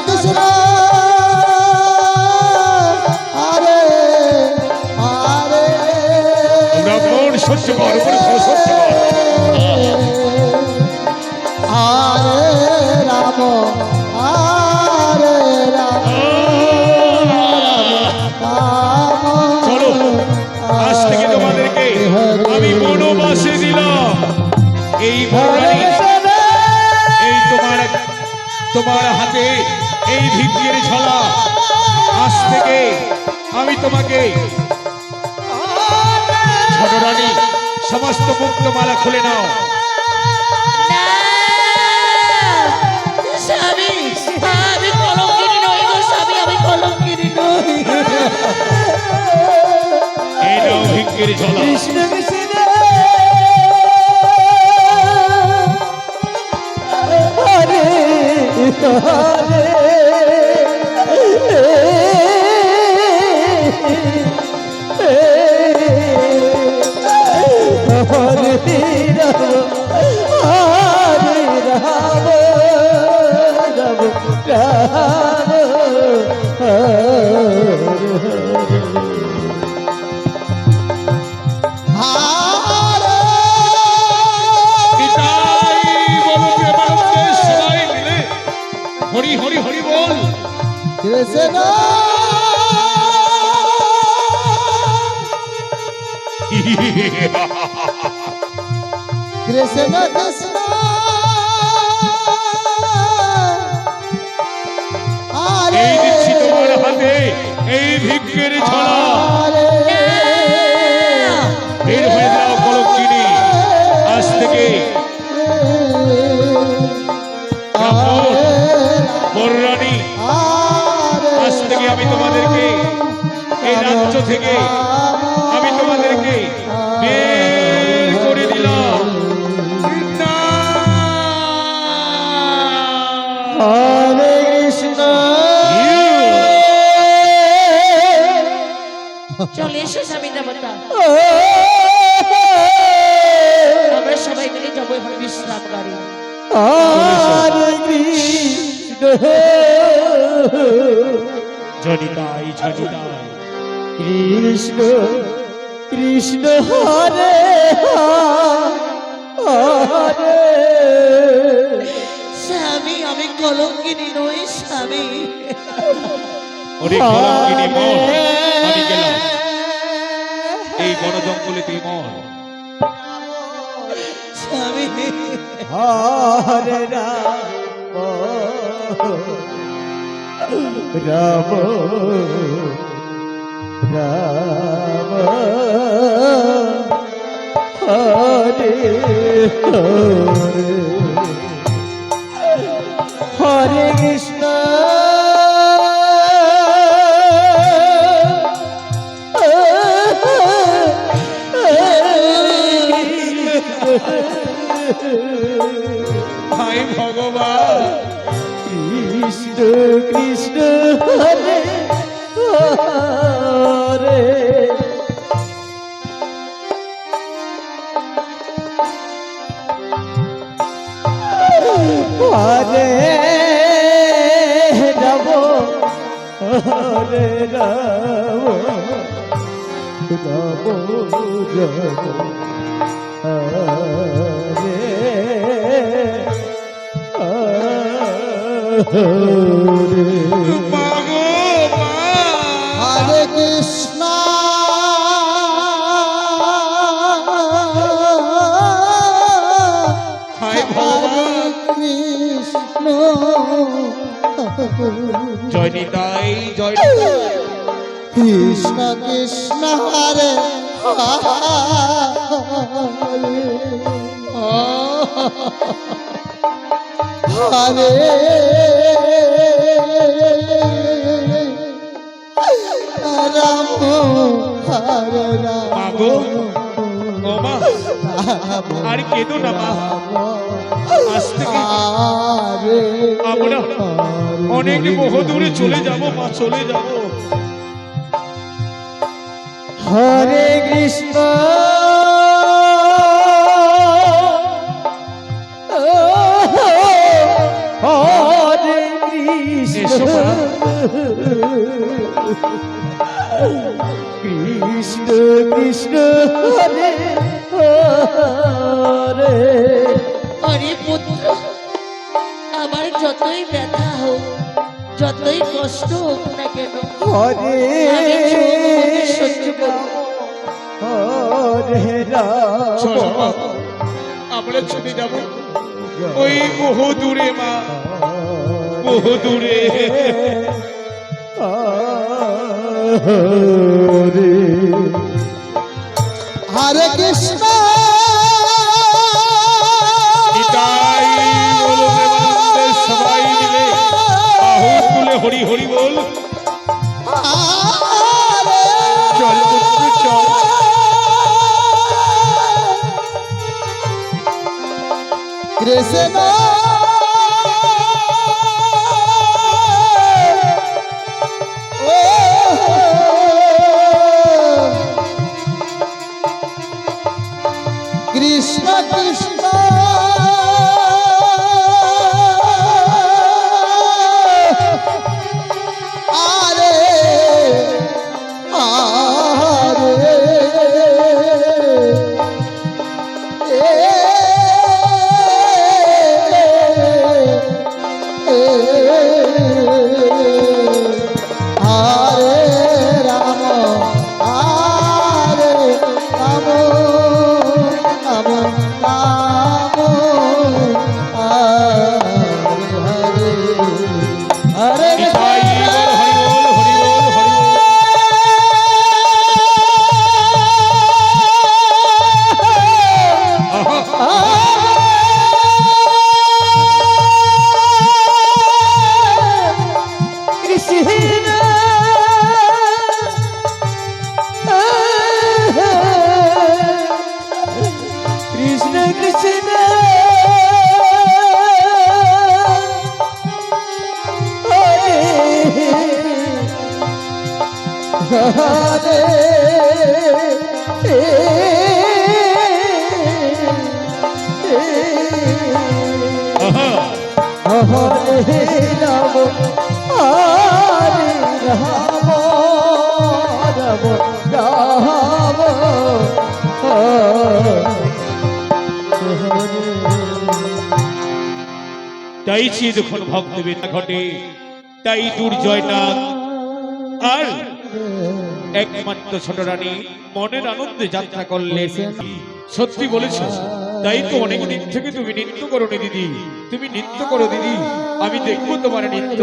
কৃষ্ণ আরে আরে ব্রাহ্মণ সহ্য কর সহ্য কর আরে রাম আরে রাম চলো আজ থেকে তোমাদেরকে আমি বনবাসে দিলাম। এই বনরানী এই তোমার হাতে এই ভিক্ষের ঝোলা আজ থেকে আমি তোমাকে ছোট রানী সমস্ত মুক্তমালা খুলে নাও। না স্বামী আমি কলঙ্কিনী নই গো স্বামী আমি কলঙ্কিনী নই এই নাও ভিক্ষের ঝোলা। কৃষ্ণ কৃষ্ণ হরে হরে হরে রাম রাম রাম হরি হরি হরি বল কৃষ্ণ কৃষ্ণ কৃষ্ণ এই দিচ্ছি তোমার হাতে এই ভিক্ষের ঝোলা। বের হয়ে যাও কলঙ্কিনী। আজ থেকে বনরানী আজ থেকে আমি তোমাদেরকে এই রাজ্য থেকে আমি তোমাদেরকে বের করে দিলাম। হরে কৃষ্ণ চলে এসো স্বামী দেবতা আমরা সবাই মিলে যাবো এখন বিশ্রাম গাড়ি হরে কৃষ্ণ জনিতাই জনিতাই কৃষ্ণ কৃষ্ণ হরে হরে স্বামী আমি কলঙ্কিনী নই স্বামী ওরে কলঙ্কিনী মন আমি গেলাম এই বন জঙ্গলে তুই মন। স্বামী হরে রাম রাম রাম হরে হরে হরে কৃষ্ণ হাই ভগবান কৃষ্ণ কৃষ্ণ হরে হরে হরে রাম হরে রাম রাম হরে কৃষ্ণ হাই ভগবান কৃষ্ণ জয় নিতাই জয় নিতাই কৃষ্ণ কৃষ্ণ হরে হরে রাম হরে মাগো রাম ও মা আর কেঁদো না মা আজ থেকে আমরা অনেক বহুদূরে চলে যাব মা চলে যাব। হরে কৃষ্ণ হরে কৃষ্ণ কৃষ্ণ কৃষ্ণ হরে হরে আরে পুত্র, আমার যতই ব্যথা হোক, যতই কষ্ট হোক না কেন, হরে আমি চুপ সহ্য করব। হরে চলো মা, রাম আমরা চলে যাব ওই বহু দূরে মা, বহু দূরে। হরে হরে কৃষ্ণ নিতাই বলো প্রেমানন্দে সবাই মিলে বাহু তুলে হরি হরি বল। চল পুত্র চল। কৃষ্ণ কৃষ্ণ কৃষ্ণ আরে আরে নিতাই বল হরি বল হরি বল হরি বল। আহা, কৃষ্ণ কৃষ্ণ হরে আহা, হরে রাম হরে রাম রাম রাম তাই চির যখন ভক্তবীর ঘটে, তাই দুর্জয় নাগ আর একমাত্র ছোট রানী মনের আনন্দে যাত্রা করলেন। সত্যি বলেছো, তাই তো অনেক দিন থেকে তুমি নৃত্য করো নি দিদি, তুমি নৃত্য করো দিদি, আমি দেখবো তোমার নৃত্য।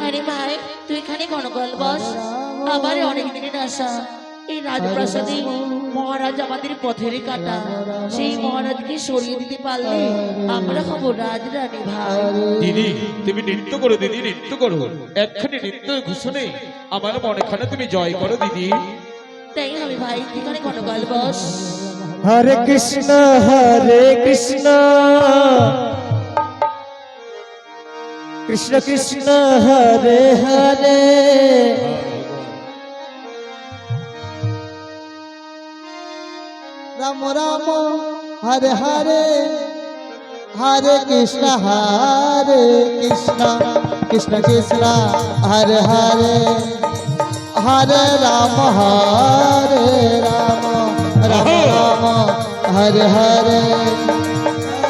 আরে ভাই, তুই এখানে গণগল বস। আমার অনেক দিনের আশা, এই রাজপ্রাসাদে মহারাজ আমাদের পথের কাটা, সেই মহারাজকে সরিয়ে দিতে পারলে আমরা হব রাজরানী ভাই। দিদি তুমি নৃত্য করো দিদি, নৃত্য করো, একখানে নৃত্য ঘোষণে আমার মনেখানে তুমি জয় করো দিদি। তাই হবে ভাই, তুই এখানে গণগল বস। হরে কৃষ্ণ কৃষ্ণ কৃষ্ণ হরে হরে রাম রাম হরে হরে হরে কৃষ্ণ কৃষ্ণ কৃষ্ণ হরে হরে হরে রাম রাম রাম হরে হরে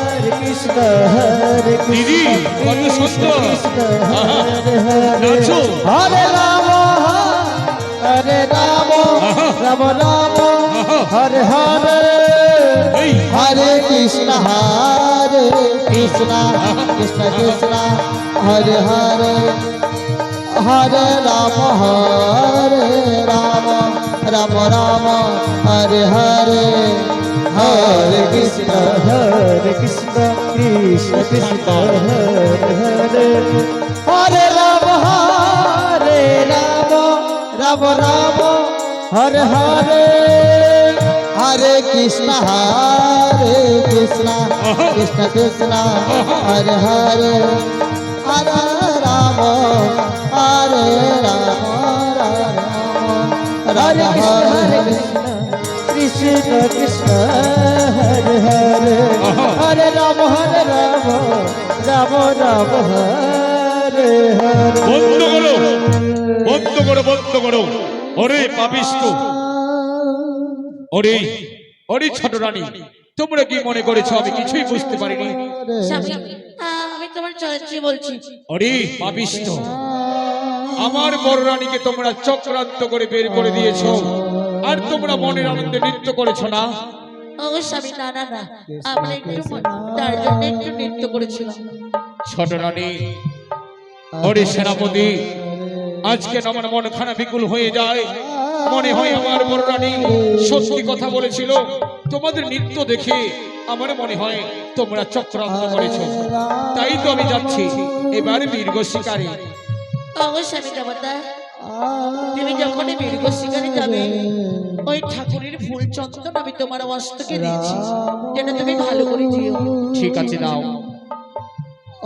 হরে কৃষ্ণ দিদি কত সুন্দর, আহা, নাচো। হরে রাম রাম রাম হরে হরে এই, হরে কৃষ্ণ কৃষ্ণ কৃষ্ণ হরে হরে হরে রাম রাম রাম হরে হরে হরে কৃষ্ণ কৃষ্ণ কৃষ্ণ হরে হরে হরে রাম রাম রাম হরে হরে হরে কৃষ্ণ কৃষ্ণ কৃষ্ণ হরে হরে হরে রাম হরে কৃষ্ণ কৃষ্ণ হরে হরে হরে রাম রাম রাম হরে বন্ধ করো, বন্ধ করো, বন্ধ করো। ওরে পাপিষ্ঠ, ওরে ওরে ছোট রানী, তোমরা কি মনে করেছো আমি কিছুই বুঝতে পারিনি? স্বামী, আমি তোমার চরিত্রে বলছি। ওরে পাপিষ্ঠ, আমার বড় রানীকে তোমরা চক্রান্ত করে বের করে দিয়েছো, আর তোমরা মনের আনন্দে নৃত্য করেছো না? ও স্বামী, না না না, আমরা একটু তার জন্য একটু নৃত্য করেছিলাম। ছোট রানী, ওরে সেনাপতি, আজকে আমার মন খানা বিকুল হয়ে যায়। মনে হয় আমার বড় রানী সত্যি কথা বলেছিল। তোমাদের নৃত্য দেখে আমার মনে হয় তোমরা চক্রান্ত করেছো। তাই তো আমি যাচ্ছি এবার মৃগ শিকারে। ও স্বামী দেবতা, তুমি যখন মৃগ শিকারে যাবে, ওই ঠাকুরের ফুল চন্দন আমি তোমার মস্তকে দিচ্ছি, যেন তুমি ভালো করে দিও। ঠিক আছে, দাও।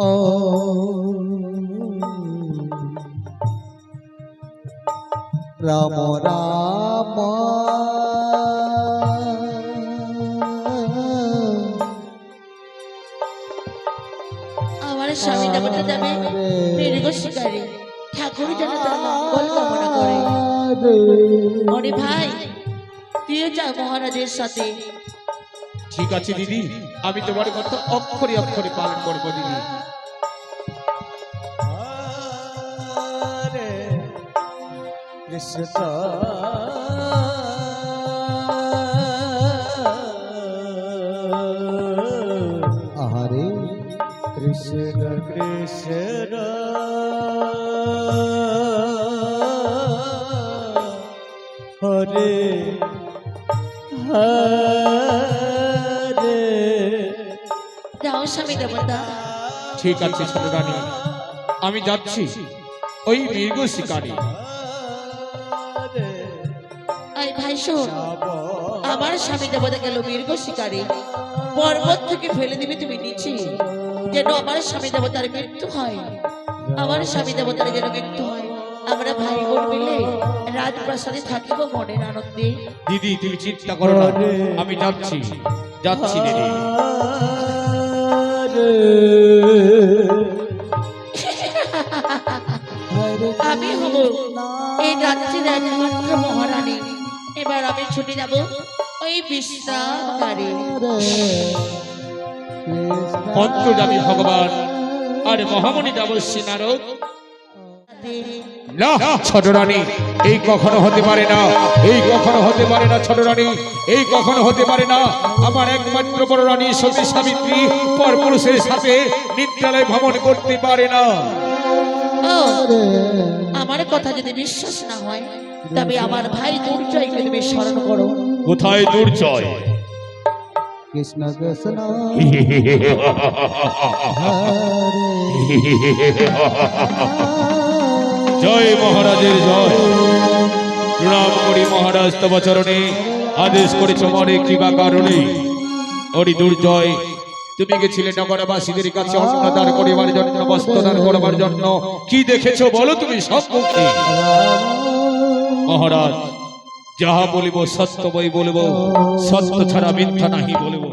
ও রাম রাম আমার স্বামী দেবতা যাবে মৃগ শিকারে, ঠাকুর যেন তার মঙ্গল কামনা করে। অরে ভাই, তুইও যা মহারাজের সাথে। ঠিক আছে দিদি, আমি তোমার কথা অক্ষরে অক্ষরে পালন করবো দিদি। কৃষ্ণ হরে কৃষ্ণ কৃষ্ণ হরে হরে। যাও স্বামী দেবতা। ঠিক আছে ছোট রানী, আমি যাচ্ছি ওই মৃগ শিকারে। আই ভাই শোন, আমার স্বামী দেবতা গেল মৃগ শিকারে, পর্বত থেকে ফেলে দিবি তুমি নিচে, যেন আমার স্বামী দেবতার মৃত্যু হয়। আমার স্বামী দেবতার যেন মৃত্যু হয়। আমরা ভাই বোন মিলে রাজপ্রাসাদে থাকিব মনের আনন্দে। দিদি তুমি চিন্তা করো না, আমি যাচ্ছি যাচ্ছি দিদি। আমি হব এই রাজ্যের একমাত্র মহারানী। এবার আমি ছুটে যাব ওই বিশ্রামগারে। পঞ্চজামী ভগবান আর মহামণি দেবর্ষী নারদ। না ছোট রানী, এই কখনো হতে পারে না, এই কখনো হতে পারে না ছোট রানী, এই কখনো হতে পারে না। আমার একমাত্র বড় রানী সতী সাবিত্রী পরপুরুষের সাথে নিদ্রালয় ভ্রমণ করতে পারে না। ও, আমার কথা যদি বিশ্বাস না হয়, তবে আমার ভাই দুর্জয়কে তুমি স্মরণ করো। কোথায় দুর্জয়? কৃষ্ণ কৃষ্ণ জয় মহারাজের জয়। প্রণাম করি মহারাজ, তব চরণে আদেশ করেছ মনে কৃপা কারণে। হরি দুর্জয়, তুমি গেছিলে নগরবাসীদের কাছে অন্নদান করিবার জন্য, বস্ত্রদান করবার জন্য। কি দেখেছো বলো তুমি সম্মুখে? মহারাজ, যাহা বলিব সত্য বই বলবো, সত্য ছাড়া মিথ্যা নাহি বলবো।